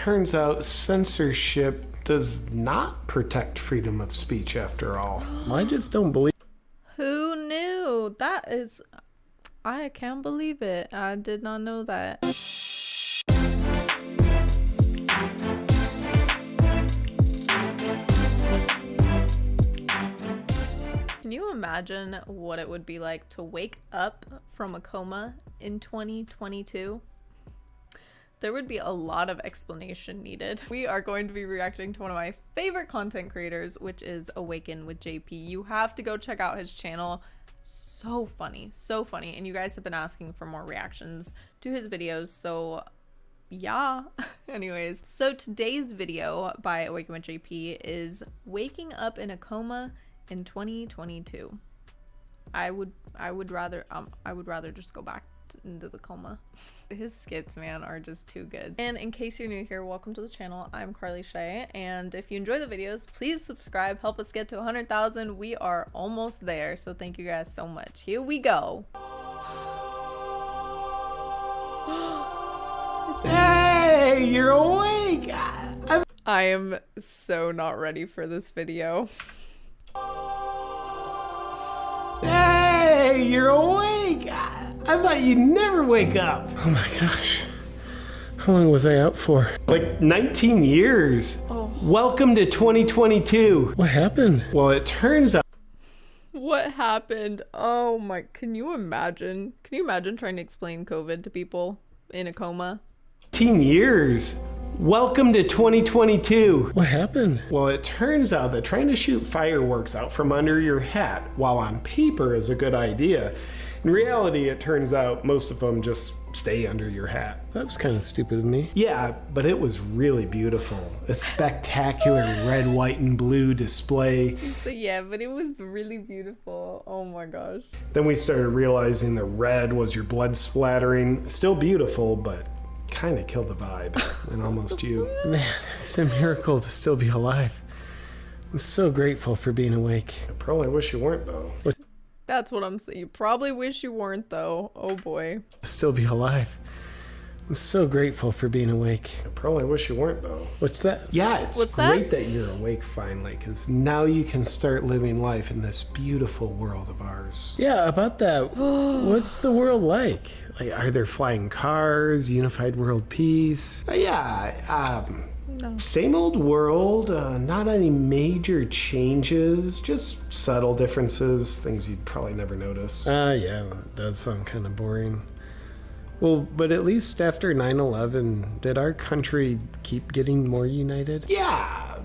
turns out censorship does not protect freedom of speech after all. I just don't believe. Who knew? That is... I can't believe it. I did not know that. Can you imagine what it would be like to wake up from a coma in 2022? There would be a lot of explanation needed. We are going to be reacting to one of my favorite content creators, which is AwakenWithJP. You have to go check out his channel. So funny, and you guys have been asking for more reactions to his videos, so yeah. Anyways, so today's video by AwakenWithJP is waking up in a coma in 2022. I would rather just go back into the coma. His skits, man, are just too good. And in case you're new here, welcome to the channel. I'm Carlie-Shea, and if you enjoy the videos, please subscribe. Help us get to 100,000. We are almost there, so thank you guys so much. Here we go. Hey, you're awake! I am so not ready for this video. Hey, you're awake! I thought you'd never wake up. Oh my gosh. How long was I out for? Like 19 years. Oh. Welcome to 2022. What happened? Well, it turns out. What happened? Oh my, can you imagine? Can you imagine trying to explain COVID to people in a coma? 19 years. Welcome to 2022. What happened? Well, it turns out that trying to shoot fireworks out from under your hat, while on paper is a good idea, in reality, it turns out most of them just stay under your hat. That was kind of stupid of me. Yeah, but it was really beautiful. A spectacular red, white, and blue display. Yeah, but it was really beautiful. Oh my gosh. Then we started realizing the red was your blood splattering. Still beautiful, but kind of killed the vibe and almost you. Man, it's a miracle to still be alive. I'm so grateful for being awake. I probably wish you weren't, though. That's what I'm saying. You probably wish you weren't, though. Oh boy. To still be alive. I'm so grateful for being awake. I probably wish you weren't, though. What's that? Yeah, it's What's great that you're awake finally, because now you can start living life in this beautiful world of ours. Yeah, about that. What's the world like? Like, are there flying cars, unified world peace? No. Same old world, not any major changes, just subtle differences, things you'd probably never notice. Yeah, that does sound kind of boring. Well, but at least after 9/11, did our country keep getting more united? Yeah,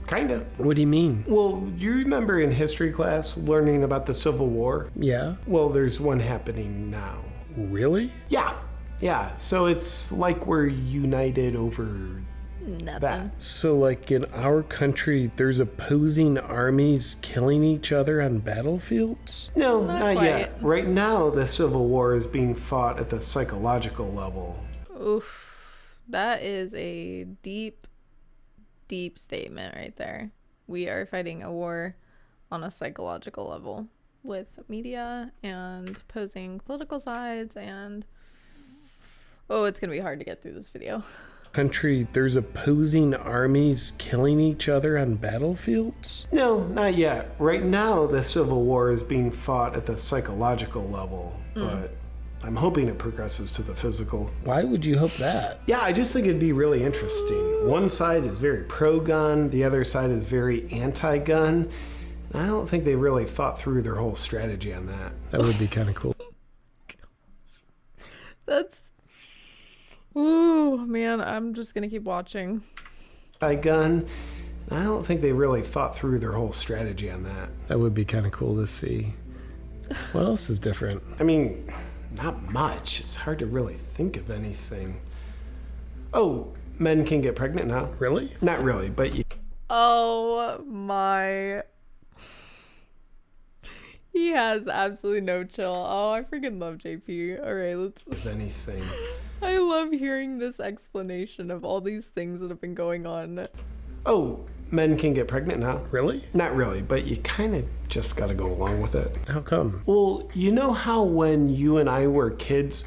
kinda. What do you mean? Well, do you remember in history class learning about the Civil War? Yeah. Well, there's one happening now. Really? Yeah, so it's like we're united over Nothing. that. So, like in our country, there's opposing armies killing each other on battlefields? No, Not not quite. yet. Right now, the Civil War is being fought at the psychological level. Oof. That is a deep, deep statement right there. We are fighting a war on a psychological level with media and opposing political sides, and oh, it's gonna be hard to get through this video. Country, there's opposing armies killing each other on battlefields? No, not yet. Right now, the Civil War is being fought at the psychological level, but I'm hoping it progresses to the physical. Why would you hope that? Yeah, I just think it'd be really interesting. One side is very pro-gun, the other side is very anti-gun. I don't think they really thought through their whole strategy on that. That would be kind of cool. That's... Ooh, man, I'm just gonna keep watching. Anti-gun, I don't think they really thought through their whole strategy on that. That would be kind of cool to see. What else is different? I mean, not much. It's hard to really think of anything. Oh, men can get pregnant now. Really? Not really, but you Oh my... He has absolutely no chill. Oh, I freaking love JP. All right, let's... if anything. I love hearing this explanation of all these things that have been going on. Oh, men can get pregnant now. Really? Not really, but you kind of just got to go along with it. How come? Well, you know how when you and I were kids,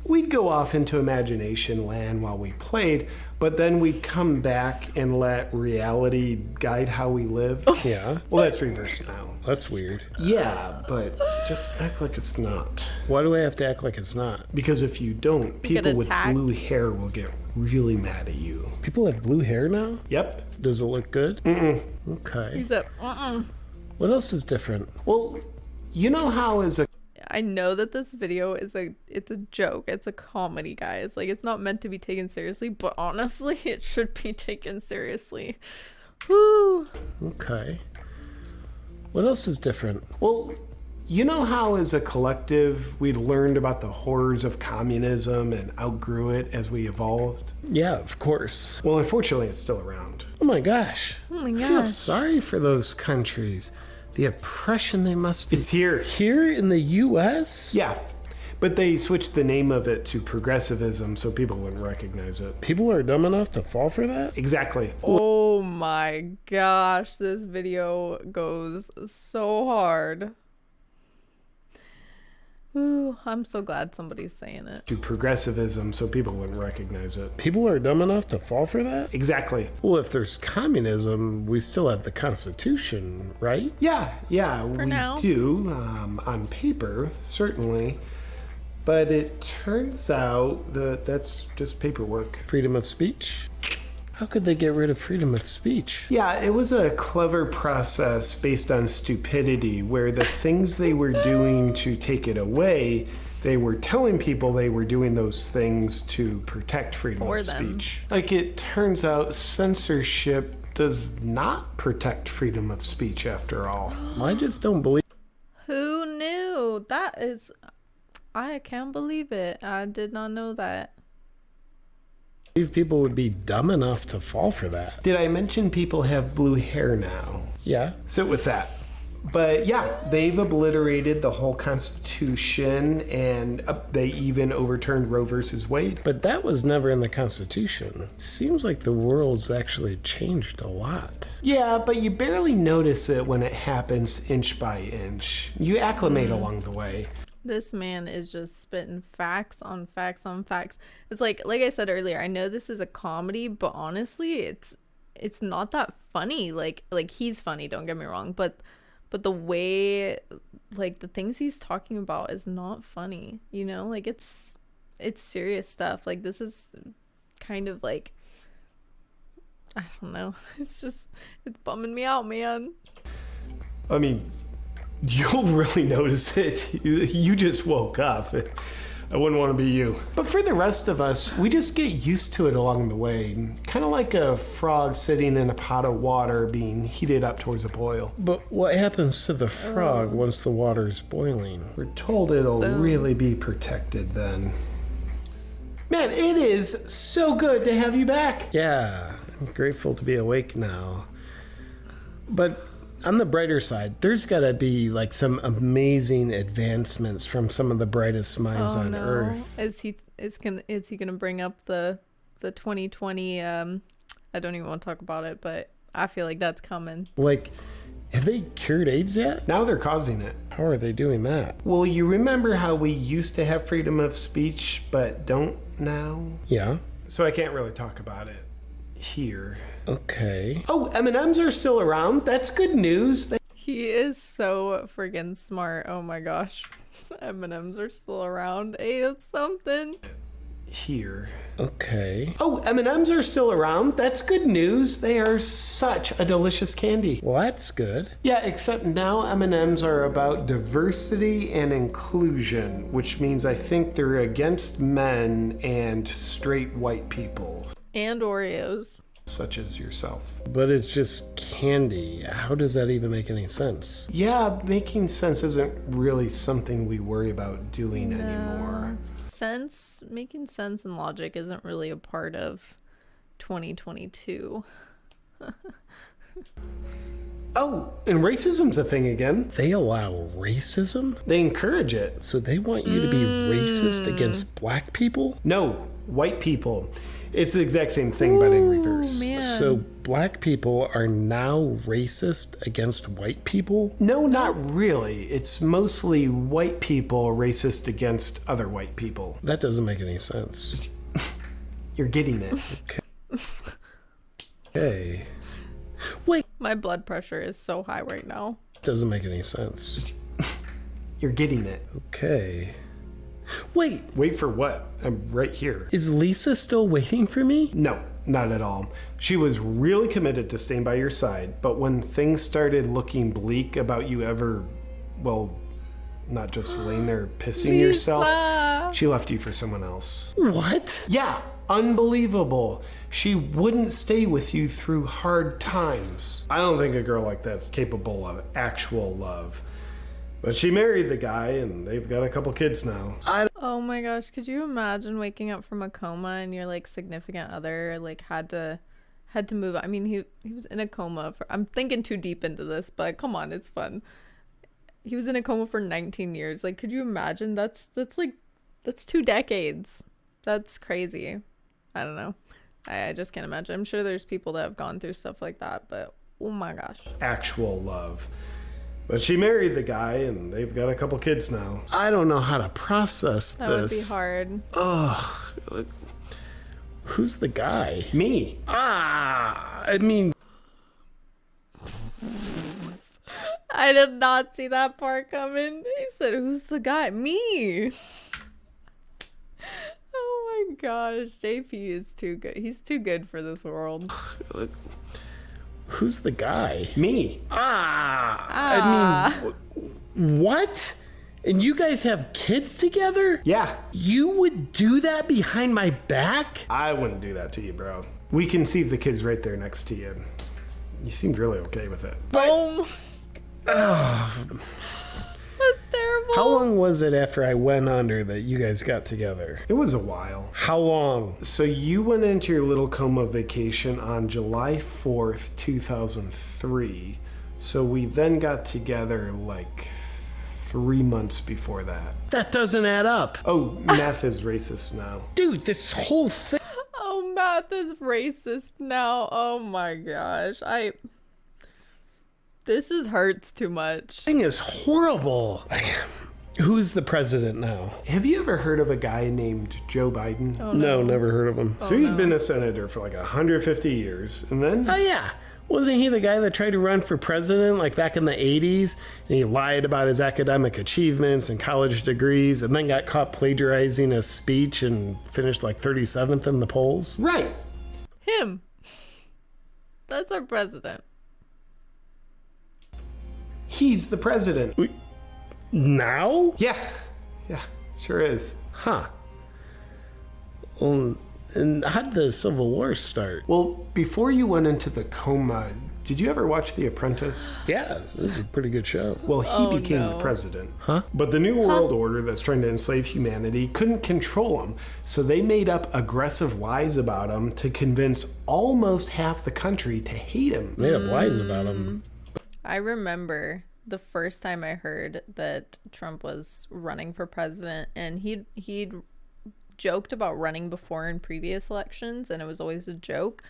We'd go off into imagination land while we played, but then we'd come back and let reality guide how we live. Yeah. Well, that's reverse now. That's weird. Yeah, but just act like it's not. Why do I have to act like it's not? Because if you don't, people with attacked. blue hair will get really mad at you. People have blue hair now? Yep. Does it look good? Okay. He's a, What else is different? Well, you know how as a I know that this video is it's a joke. It's a comedy, guys. Like, it's not meant to be taken seriously, but honestly, it should be taken seriously. Woo. Okay. What else is different? Well, you know how as a collective we'd learned about the horrors of communism and outgrew it as we evolved? Yeah, of course. Well, unfortunately, it's still around. Oh my gosh. Oh my I feel gosh. sorry for those countries. The oppression they must be. It's here. Here in the U.S.? Yeah, but they switched the name of it to progressivism so people wouldn't recognize it. People are dumb enough to fall for that? Exactly. Oh my gosh, this video goes so hard. Ooh, I'm so glad somebody's saying it. To progressivism so people wouldn't recognize it. People are dumb enough to fall for that? Exactly. Well, if there's communism, we still have the Constitution, right? Yeah, we now. do, on paper, certainly. But it turns out that that's just paperwork. Freedom of speech? How could they get rid of freedom of speech? Yeah, it was a clever process based on stupidity where the things they were doing to take it away, they were telling people they were doing those things to protect freedom For of them. speech. Like, it turns out censorship does not protect freedom of speech after all. I just don't believe. Who knew? That is, I can't believe it. I did not know that. People would be dumb enough to fall for that. Did I mention people have blue hair now? Yeah. Sit with that. But yeah, they've obliterated the whole Constitution, and they even overturned Roe versus Wade. But that was never in the Constitution. Seems like the world's actually changed a lot. Yeah, but you barely notice it when it happens inch by inch. You acclimate along the way. This man is just spitting facts on facts on facts. It's like I said earlier, I know this is a comedy, but honestly, it's not that funny. Like he's funny, don't get me wrong, but the way, like, the things he's talking about is not funny, you know? Like, it's serious stuff. Like, this is kind of like, I don't know. It's bumming me out, man. I mean, you'll really notice it. You just woke up. I wouldn't want to be you. But for the rest of us, we just get used to it along the way. Kind of like a frog sitting in a pot of water being heated up towards a boil. But what happens to the frog once the water's boiling? We're told it'll Boom. really be protected then. Man, it is so good to have you back. Yeah, I'm grateful to be awake now. But on the brighter side, there's got to be like some amazing advancements from some of the brightest minds on Earth. Is he gonna bring up the 2020? I don't even want to talk about it, but I feel like that's coming. Like, have they cured AIDS yet? Now they're causing it. How are they doing that? Well, you remember how we used to have freedom of speech, but don't now? Yeah. So I can't really talk about it here. Okay. Oh, M&Ms are still around. That's good news. He is so friggin' smart. Oh my gosh. M&Ms are still around. Hey, that's something. Here. Okay. Oh, M&Ms are still around. That's good news. They are such a delicious candy. Well, that's good. Yeah, except now M&Ms are about diversity and inclusion, which means I think they're against men and straight white people, And Oreos. such as yourself. But it's just candy. How does that even make any sense? Yeah, making sense isn't really something we worry about doing anymore. Making sense and logic isn't really a part of 2022. Oh, and racism's a thing again. They allow racism? They encourage it. So they want you to be racist against black people? No, white people. It's the exact same thing, but in reverse. Man. So black people are now racist against white people? No, not really. It's mostly white people racist against other white people. That doesn't make any sense. You're getting it. Okay. Wait, My blood pressure is so high right now. doesn't make any sense. You're getting it. Okay. Wait, Wait for what? I'm right here. is Lisa still waiting for me? No, not at all. She was really committed to staying by your side, but when things started looking bleak about you ever, well, not just laying there pissing yourself, she left you for someone else. What? Yeah, unbelievable. She wouldn't stay with you through hard times. I don't think a girl like that's capable of actual love. But she married the guy, and they've got a couple kids now. Oh my gosh, could you imagine waking up from a coma and your like significant other like had to move? I mean, he was in a coma for, I'm thinking too deep into this, but come on, it's fun. He was in a coma for 19 years. Like, could you imagine? That's 2 decades. That's crazy. I don't know. I just can't imagine. I'm sure there's people that have gone through stuff like that, but oh my gosh. Actual love. But she married the guy, and they've got a couple kids now. I don't know how to process That would be this. hard. Ugh. Who's the guy? Me. I mean, I did not see that part coming. He said, "Who's the guy?" Me. Oh my gosh, JP is too good. He's too good for this world. who's the guy? Me. I mean, what? And you guys have kids together? Yeah, You would do that behind my back? I wouldn't do that to you, bro. We can see the kids right there next to you. You seemed really okay with it. Boom. That's terrible. How long was it after I went under that you guys got together? It was a while. How long? So you went into your little coma vacation on July 4th, 2003. So we then got together like 3 months before that. That doesn't add up. Oh, math is racist now. Dude, this whole thing Oh, math is racist now. Oh my gosh. This just hurts too much. is horrible. Who's the president now? Have you ever heard of a guy named Joe Biden? Oh, No, never heard of him. So he'd been a senator for like 150 years, and then Oh, yeah. Wasn't he the guy that tried to run for president like back in the 80s? And he lied about his academic achievements and college degrees and then got caught plagiarizing a speech and finished like 37th in the polls? right. Him. That's our president. He's the president. Now? Yeah, sure is. Huh. And how did the Civil War start? Well, before you went into the coma, did you ever watch The Apprentice? Yeah, this is a pretty good show. Well, he became no. the president. Huh? But the New World Order that's trying to enslave humanity couldn't control him, so they made up aggressive lies about him to convince almost half the country to hate him. Made up lies about him. I remember the first time I heard that Trump was running for president, and he'd joked about running before in previous elections, and it was always a joke.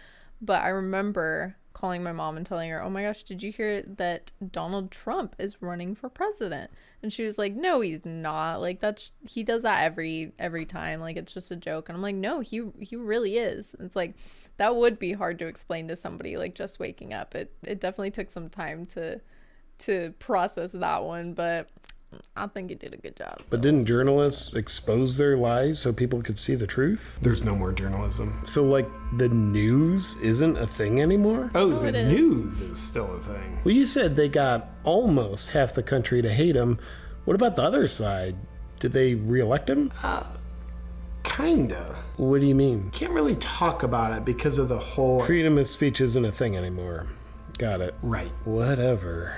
But I remember calling my mom and telling her, "Oh my gosh, did you hear that Donald Trump is running for president?" And she was like, "No, he's not. Like, he does that every time. Like, it's just a joke." And I'm like, "No, he really is." It's like, that would be hard to explain to somebody like just waking up. It definitely took some time to process that one, but I think he did a good job. But didn't journalists expose their lies so people could see the truth? There's no more journalism. So, like, the news isn't a thing anymore? Oh, it the is. news is still a thing. Well, you said they got almost half the country to hate him. What about the other side? Did they reelect him? Kinda. What do you mean? Can't really talk about it because of the whole... Freedom of speech isn't a thing anymore. Got it. Right. Whatever.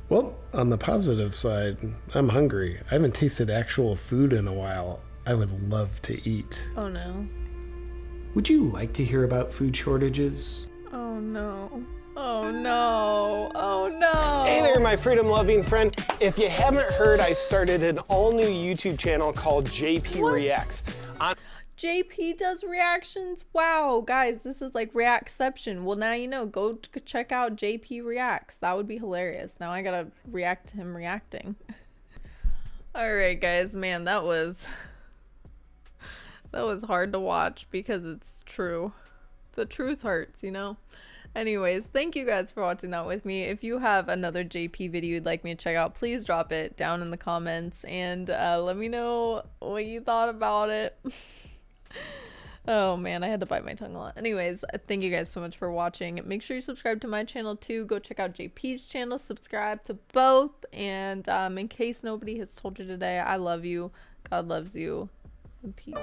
Well, on the positive side, I'm hungry. I haven't tasted actual food in a while. I would love to eat. Oh no. Would you like to hear about food shortages? Oh no. Oh no. Oh no. Hey there, my freedom-loving friend. If you haven't heard, I started an all-new YouTube channel called JP Reacts. JP does reactions. Wow, guys, this is like reactception. Well, now you know. Go check out JP reacts. That would be hilarious. Now I gotta react to him reacting. All right, guys, man, that was hard to watch because it's true. The truth hurts, you know. Anyways, thank you guys for watching that with me. If you have another JP video you'd like me to check out, please drop it down in the comments and let me know what you thought about it. Oh man, I had to bite my tongue a lot. Anyways, thank you guys so much for watching. Make sure you subscribe to my channel too. Go check out JP's channel, subscribe to both. And in case nobody has told you today, I love you, God loves you, and peace.